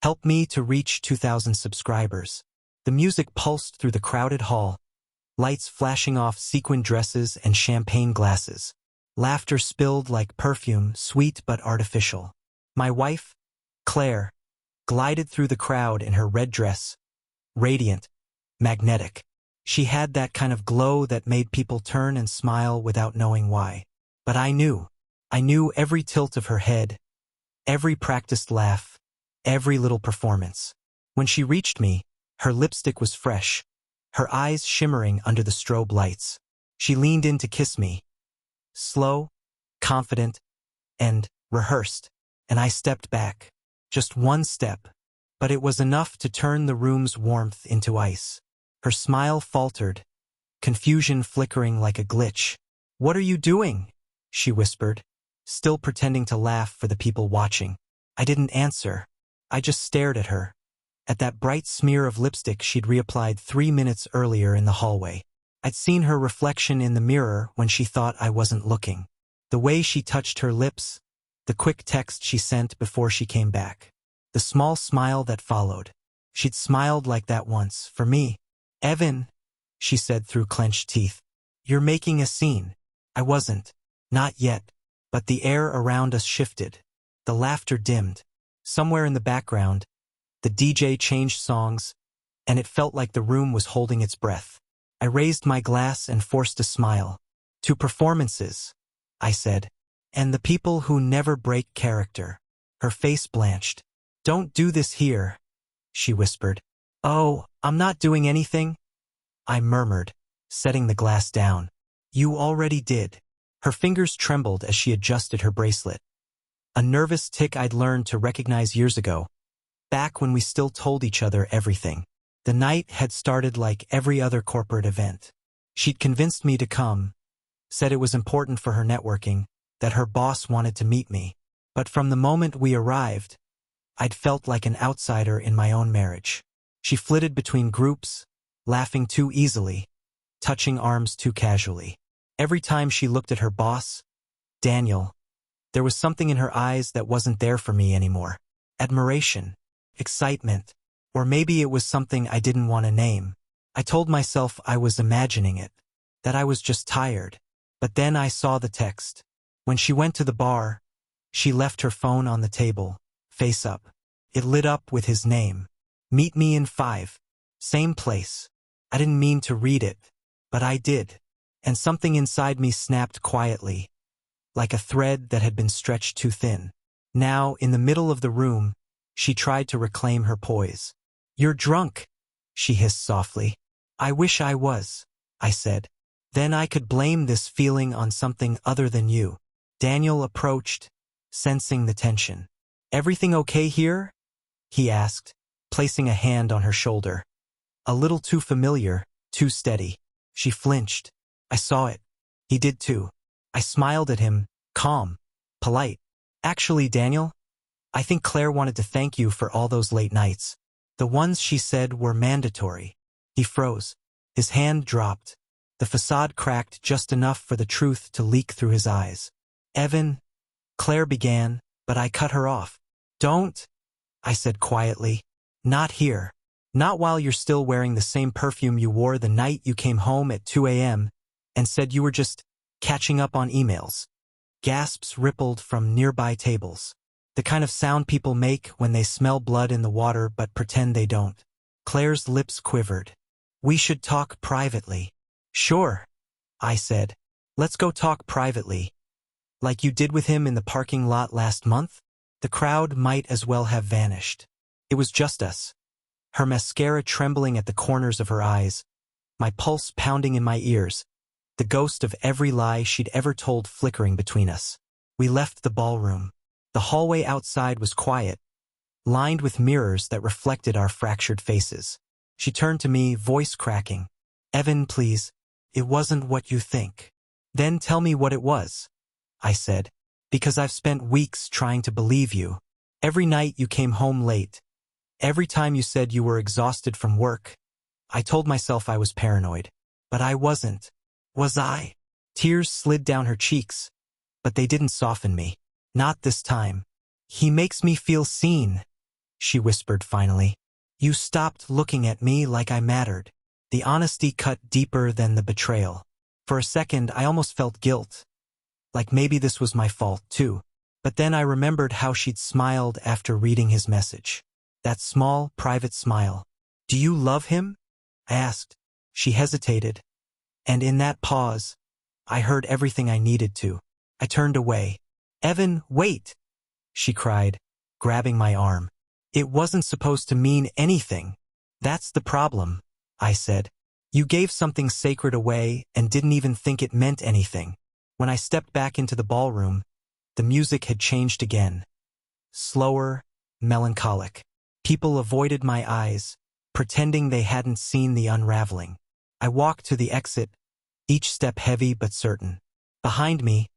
Help me to reach 2,000 subscribers. The music pulsed through the crowded hall, lights flashing off sequin dresses and champagne glasses. Laughter spilled like perfume, sweet but artificial. My wife, Claire, glided through the crowd in her red dress, radiant, magnetic. She had that kind of glow that made people turn and smile without knowing why. But I knew every tilt of her head, every practiced laugh, every little performance. When she reached me, her lipstick was fresh, her eyes shimmering under the strobe lights. She leaned in to kiss me. Slow, confident, and rehearsed. And I stepped back. Just one step. But it was enough to turn the room's warmth into ice. Her smile faltered, confusion flickering like a glitch. "What are you doing?" she whispered, still pretending to laugh for the people watching. I didn't answer. I just stared at her, at that bright smear of lipstick she'd reapplied 3 minutes earlier in the hallway. I'd seen her reflection in the mirror when she thought I wasn't looking. The way she touched her lips, the quick text she sent before she came back, the small smile that followed. She'd smiled like that once, for me. "Evan," she said through clenched teeth, "you're making a scene." I wasn't. Not yet. But the air around us shifted. The laughter dimmed. Somewhere in the background, the DJ changed songs, and it felt like the room was holding its breath. I raised my glass and forced a smile. "To performances," I said. "And the people who never break character." Her face blanched. "Don't do this here," she whispered. "Oh, I'm not doing anything," I murmured, setting the glass down. "You already did." Her fingers trembled as she adjusted her bracelet. A nervous tick I'd learned to recognize years ago, back when we still told each other everything. The night had started like every other corporate event. She'd convinced me to come, said it was important for her networking, that her boss wanted to meet me. But from the moment we arrived, I'd felt like an outsider in my own marriage. She flitted between groups, laughing too easily, touching arms too casually. Every time she looked at her boss, Daniel, there was something in her eyes that wasn't there for me anymore. Admiration, excitement, or maybe it was something I didn't want to name. I told myself I was imagining it, that I was just tired. But then I saw the text. When she went to the bar, she left her phone on the table, face up. It lit up with his name. "Meet me in 5. Same place." I didn't mean to read it, but I did. And something inside me snapped quietly, like a thread that had been stretched too thin. Now, in the middle of the room, she tried to reclaim her poise. "You're drunk," she hissed softly. "I wish I was," I said. "Then I could blame this feeling on something other than you." Daniel approached, sensing the tension. "Everything okay here?" he asked, placing a hand on her shoulder. A little too familiar, too steady. She flinched. I saw it. He did too. I smiled at him, calm, polite. "Actually, Daniel, I think Claire wanted to thank you for all those late nights. The ones she said were mandatory." He froze. His hand dropped. The facade cracked just enough for the truth to leak through his eyes. "Evan," Claire began, but I cut her off. "Don't," I said quietly. "Not here. Not while you're still wearing the same perfume you wore the night you came home at 2 a.m. and said you were just catching up on emails." Gasps rippled from nearby tables. The kind of sound people make when they smell blood in the water but pretend they don't. Claire's lips quivered. "We should talk privately." "Sure," I said. "Let's go talk privately. Like you did with him in the parking lot last month?" The crowd might as well have vanished. It was just us. Her mascara trembling at the corners of her eyes, my pulse pounding in my ears, the ghost of every lie she'd ever told flickering between us. We left the ballroom. The hallway outside was quiet, lined with mirrors that reflected our fractured faces. She turned to me, voice cracking. "Evan, please, it wasn't what you think." "Then tell me what it was," I said, "because I've spent weeks trying to believe you. Every night you came home late. Every time you said you were exhausted from work, I told myself I was paranoid. But I wasn't. Was I?" Tears slid down her cheeks, but they didn't soften me. "Not this time. He makes me feel seen." she whispered finally. You stopped looking at me like I mattered. The honesty cut deeper than the betrayal. For a second, I almost felt guilt. Like maybe this was my fault, too. But then I remembered how she'd smiled after reading his message. That small, private smile. Do you love him? I asked. She hesitated. And in that pause, I heard everything I needed to. I turned away. Evan, wait! She cried, grabbing my arm. It wasn't supposed to mean anything. That's the problem, I said. You gave something sacred away and didn't even think it meant anything. When I stepped back into the ballroom, the music had changed again. Slower, melancholic. People avoided my eyes, pretending they hadn't seen the unraveling. I walked to the exit, each step heavy but certain. Behind me,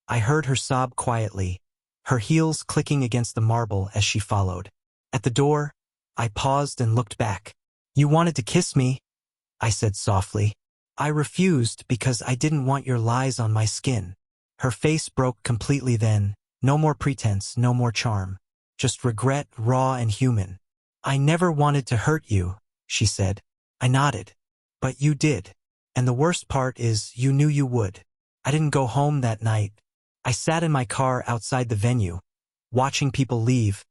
I heard her sob quietly, her heels clicking against the marble as she followed. At the door, I paused and looked back. You wanted to kiss me, I said softly. I refused because I didn't want your lies on my skin. Her face broke completely then. No more pretense, no more charm. Just regret, raw and human. I never wanted to hurt you, she said. I nodded. But you did. And the worst part is you knew you would. I didn't go home that night. I sat in my car outside the venue, watching people leave,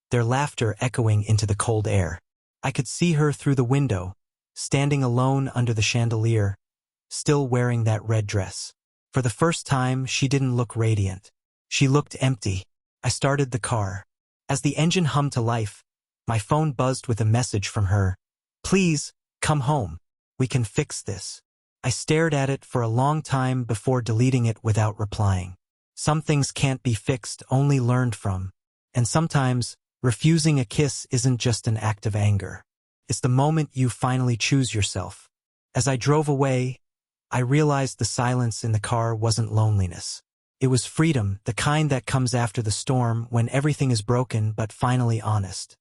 their laughter echoing into the cold air. I could see her through the window, standing alone under the chandelier, still wearing that red dress. For the first time, she didn't look radiant. She looked empty. I started the car. As the engine hummed to life, my phone buzzed with a message from her. Please, come home. We can fix this. I stared at it for a long time before deleting it without replying. Some things can't be fixed, only learned from. And sometimes, refusing a kiss isn't just an act of anger. It's the moment you finally choose yourself. As I drove away, I realized the silence in the car wasn't loneliness. It was freedom, the kind that comes after the storm when everything is broken but finally honest.